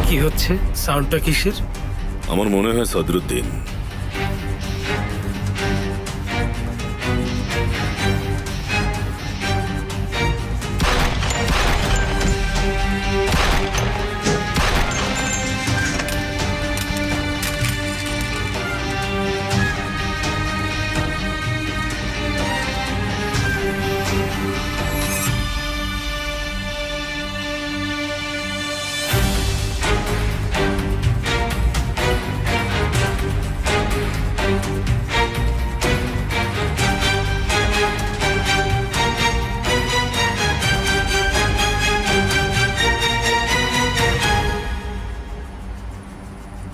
কি হচ্ছে? সাউন্ডটা কিসের? আমার মনে হয় সদরুদ্দিন।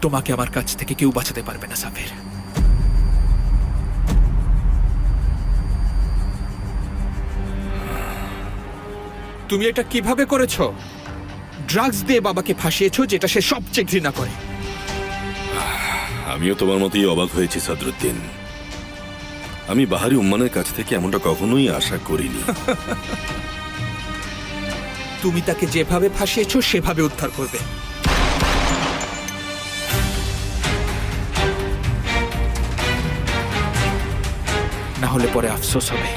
তোমাকে আমার কাছ থেকে কেউ বাঁচাতে পারবে না সাফির। তুমি এটা কিভাবে করেছো? ড্রাগস দিয়ে বাবাকে ফাঁসিয়েছো, যেটা সে সবচেয়ে ঘৃণা করে। আমিও তোমার মতোই অবাক হয়েছি সদরুদ্দিন। আমি বাহারি উম্মানের কাছ থেকে এমনটা কখনোই আশা করিনি। তুমি তাকে যেভাবে ফাঁসিয়েছো সেভাবে উদ্ধার করবে। না হলে পরে আফসোস হবে।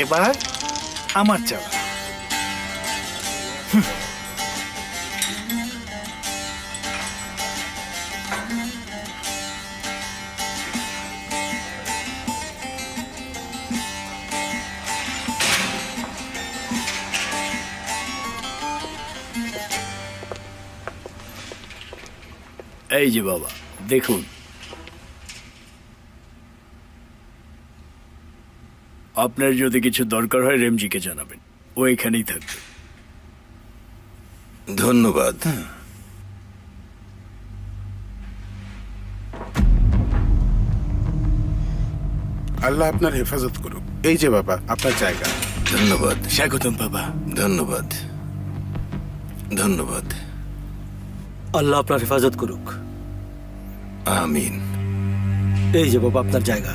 এবার আমার চাওয়া। এই যে বাবা, দেখুন, আপনার যদি কিছু দরকার হয় রেমজিকে জানাবেন, ও এখানেই থাকবে। ধন্যবাদ। আল্লাহ আপনার হেফাজত করুক। এই যে বাবা আপনার জায়গা। ধন্যবাদ। স্বাগতম বাবা। ধন্যবাদ। ধন্যবাদ। আল্লাহ আপনার হেফাজত করুক। আমিন। এই যে বাবা আপনার জায়গা।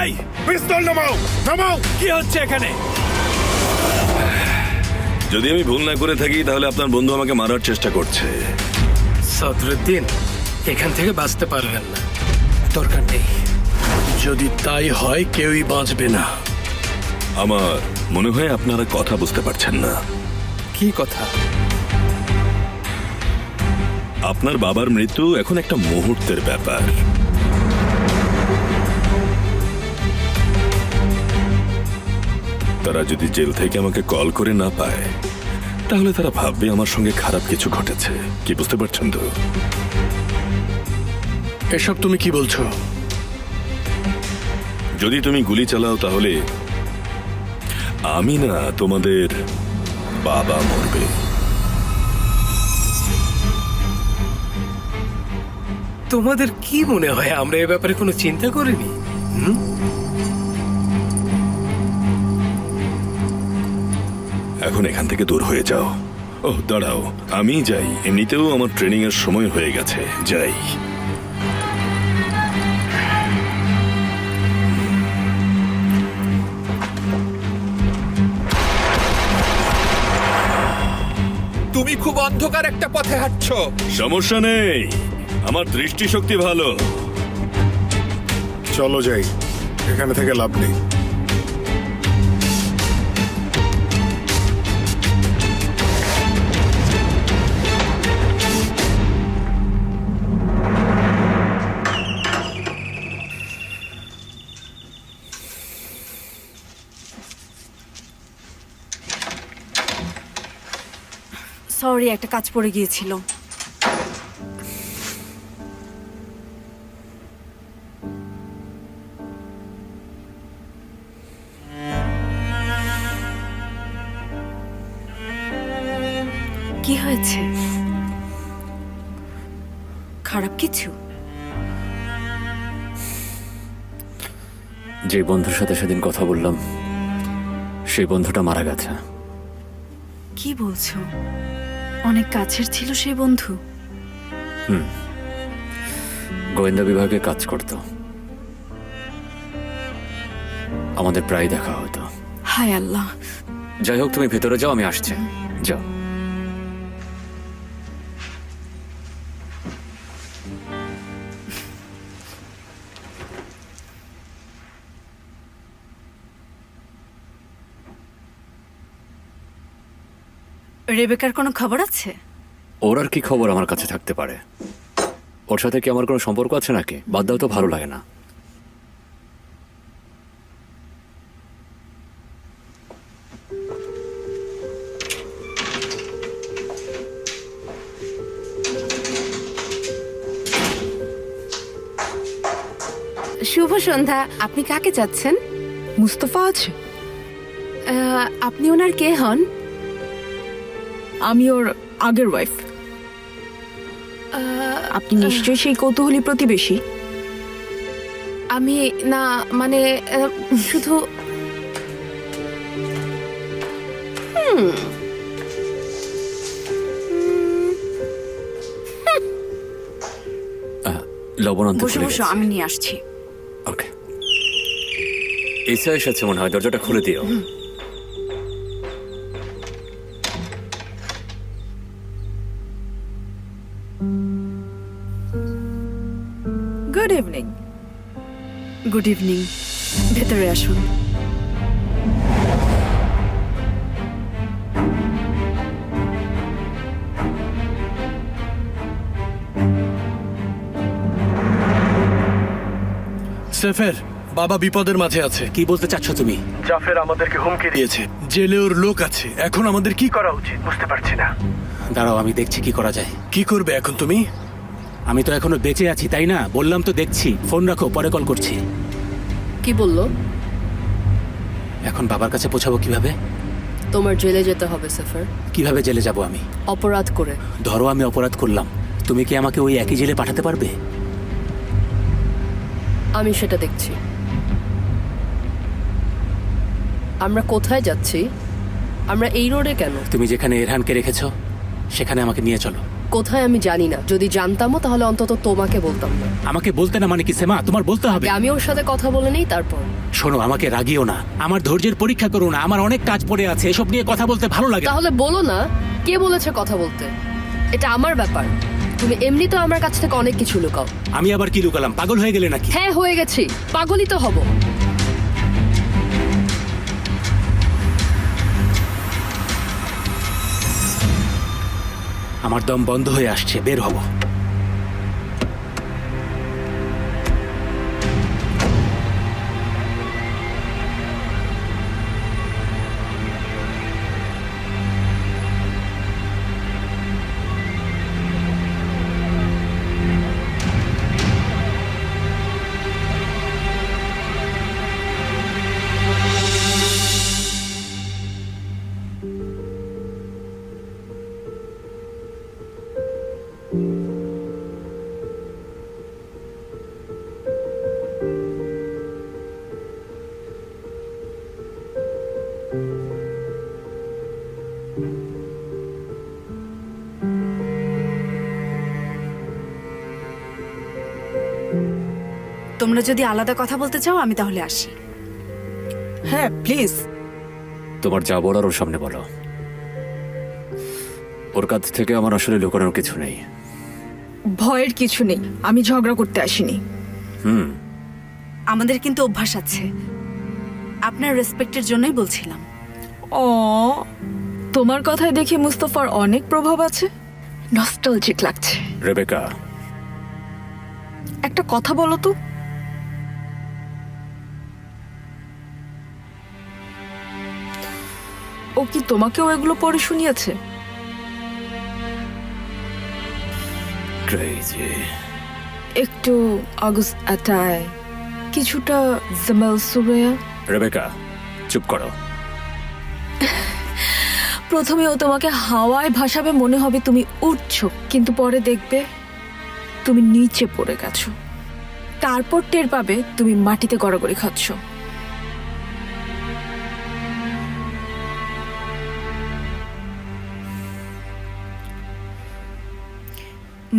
এই, পিস্তল নামাও, নামাও। কি হচ্ছে এখানে? যদি আমি ভুল না করে থাকি তাহলে আপনার বন্ধু আমাকে মারার চেষ্টা করছে। সদরুদ্দিন, এখান থেকে বাঁচতে পারবেন না। দরকার নেই। যদি তাই হয় কেউই বাঁচবে না। আমার মনে হয় আপনারা কথা বুঝতে পারছেন না। কি কথা? আপনার বাবার মৃত্যু এখন একটা মুহূর্তের ব্যাপার। তারা যদি জেল থেকে আমাকে কল করে না পায় তাহলে তারা ভাববে আমার সঙ্গে খারাপ কিছু ঘটেছে। কি বুঝতে পারছেন তো? এসব তুমি কি বলছো? যদি তুমি গুলি চালাও তাহলে আমি না, তোমাদের বাবা মরবে। তোমাদের কি মনে হয় আমরা এ ব্যাপারে কোনো চিন্তা করিনি? এখন এখান থেকে দূর হয়ে যাও। ওহ দাঁড়াও, আমি যাই। এমনিতেও আমার ট্রেনিং এর সময় হয়ে গেছে। যাই। তুমি খুব অন্ধকার একটা পথে হাঁটছো। সমস্যা নেই, আমার দৃষ্টিশক্তি ভালো। চলো যাই, এখানে থেকে লাভ নেই। সরি, একটা কাজ পড়ে গিয়েছিল। কি হয়েছে? খারাপ কিছু? যে বন্ধুর সাথে সেদিন কথা বললাম সেই বন্ধুটা মারা গেছে। কি বলছো? অনেক কাছের ছিল সেই বন্ধু? গোয়েন্দা বিভাগে কাজ করত, আমাদের প্রায় দেখা হতো। হায় আল্লাহ। যাই হোক, তুমি ভেতরে যাও, আমি আসছি। যাও। রেবেকার কোনো খবর আছে? ওর আর কি খবর আমার কাছে থাকতে পারে? ওর সাথে কি আমার কোনো সম্পর্ক আছে নাকি? বাদ দাও তো, ভালো লাগে না। শুভ সন্ধ্যা। আপনি কাকে চাচ্ছেন? মুস্তফা আছে? আপনি ওনার কে হন? আমি ওর আগের ওয়াইফ। আপনি নিশ্চয়ই সেই কৌতূহলী প্রতিবেশী। আমি না, মানে শুধু লবণ আনতে বসে ভুলে বসে গেছি। আমি নিয়ে আসছি। ওকে। এসে এসেছে মনে হয়, দরজাটা খুলে দিও। Good evening. Good evening. ভেতরে আসুন। সেফের বাবা বিপদের মাঝে আছে। কি বলতে চাচ্ছ তুমি? জাফর আমাদেরকে হুমকি দিয়েছে, জেলে ওর লোক আছে। এখন আমাদের কি করা উচিত বুঝতে পারছি না। দাঁড়াও, আমি দেখছি কি করা যায়। কি করবে এখন তুমি? আমি তো এখনো বেঁচে আছি, তাই না? বললাম তো দেখছি। ফোন রাখো, পরে কল করছি। কি বললো? এখন বাবার কাছে পৌঁছাবো কিভাবে? তোমার জেলে যেতে হবে সাফার। কিভাবে জেলে যাব আমি? অপরাধ করে। ধরো আমি অপরাধ করলাম, তুমি কি আমাকে ওই একই জেলে পাঠাতে পারবে? আমি সেটা দেখছি। আমরা কোথায় যাচ্ছি? আমরা এই রোডে কেন? তুমি যেখানে এরহানকে রেখেছো সেখানে আমাকে নিয়ে চলো। কোথায় আমি জানি না। যদি জানতামও তাহলে অন্তত তোমাকে বলতাম না। আমাকে বলতে না মানে কি সেমা? তোমার বলতে হবে। আমি ওর সাথে কথা বলে নেই তারপর। শোনো, আমাকে রাগিও না, আমার ধৈর্যের পরীক্ষা করো না। আমার অনেক কাজ পড়ে আছে, এসব নিয়ে কথা বলতে ভালো লাগে না। তাহলে বলো না, কে বলেছে কথা বলতে? এটা আমার ব্যাপার। তুমি এমনি তো আমার কাছ থেকে অনেক কিছু লুকাও। আমি আবার কি লুকালাম? পাগল হয়ে গেলে নাকি? হ্যাঁ হয়ে গেছি, পাগলই তো হব। আমার দম বন্ধ হয়ে আসছে, বের হব। তোমরা যদি আলাদা কথা বলতে চাও আমি তাহলে আসি। হ্যাঁ প্লিজ। তোমার যা বলার ওর সামনে বলো। ওর কাছ থেকে আমার আসলে লুকানোর কিছু নেই। ভয়ের কিছু নেই, আমি ঝগড়া করতে আসিনি। আমাদের কিন্তু অভ্যাস আছে। আপনার রেসপেক্টের জন্যই বলছিলাম। ও, তোমার কথায় দেখি মুস্তফার অনেক প্রভাব আছে। নস্টালজিক লাগছে। রেবেকা, একটা কথা বলো তো, ও কি তোমাকেও এগুলো পড়ে শুনিয়েছে? ক্রেজি। একটু আগস্ট আটায়, কিছুটা জামাল সুরেয়া। রেবেকা, চুপ করো। প্রথমে ও তোমাকে হাওয়ায় ভাসাবে, মনে হবে তুমি উঠছো, কিন্তু পরে দেখবে তুমি নিচে পড়ে গেছো। তারপর টের পাবে তুমি মাটিতে গড়াগড়ি খাচ্ছ।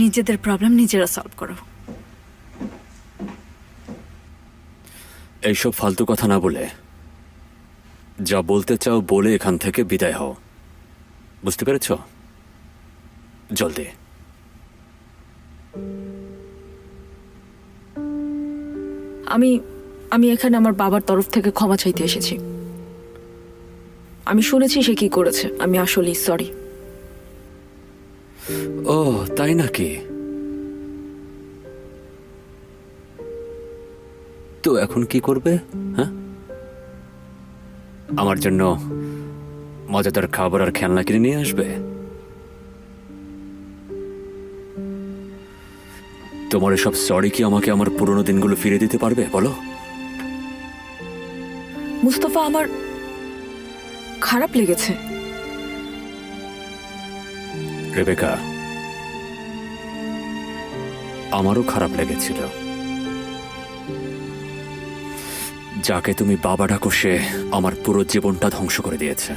নিজেদের প্রবলেম নিজেরা সলভ করো। এইসব ফালতু কথা না বলে যা বলতে চাও বলে এখান থেকে বিদায় হও, বুঝতে পেরেছ? জলদি। আমি এখানে আমার বাবার তরফ থেকে ক্ষমা চাইতে এসেছি। আমি শুনেছি সে কি করেছে, আমি আসলেই সরি। ও তাই নাকি? তো এখন কি করবে? হ্যাঁ, আমার জন্য মজাদার খাবার আর খেলনা কিনে নিয়ে আসবে? তোমার এসব সরি কি আমাকে আমার পুরোনো দিনগুলো ফিরে দিতে পারবে বলো? মুস্তফা, আমার খারাপ লেগেছে। রেবেকা, আমারও খারাপ লেগেছিল। যাকে তুমি বাবা ডাকো সে আমার পুরো জীবনটা ধ্বংস করে দিয়েছে।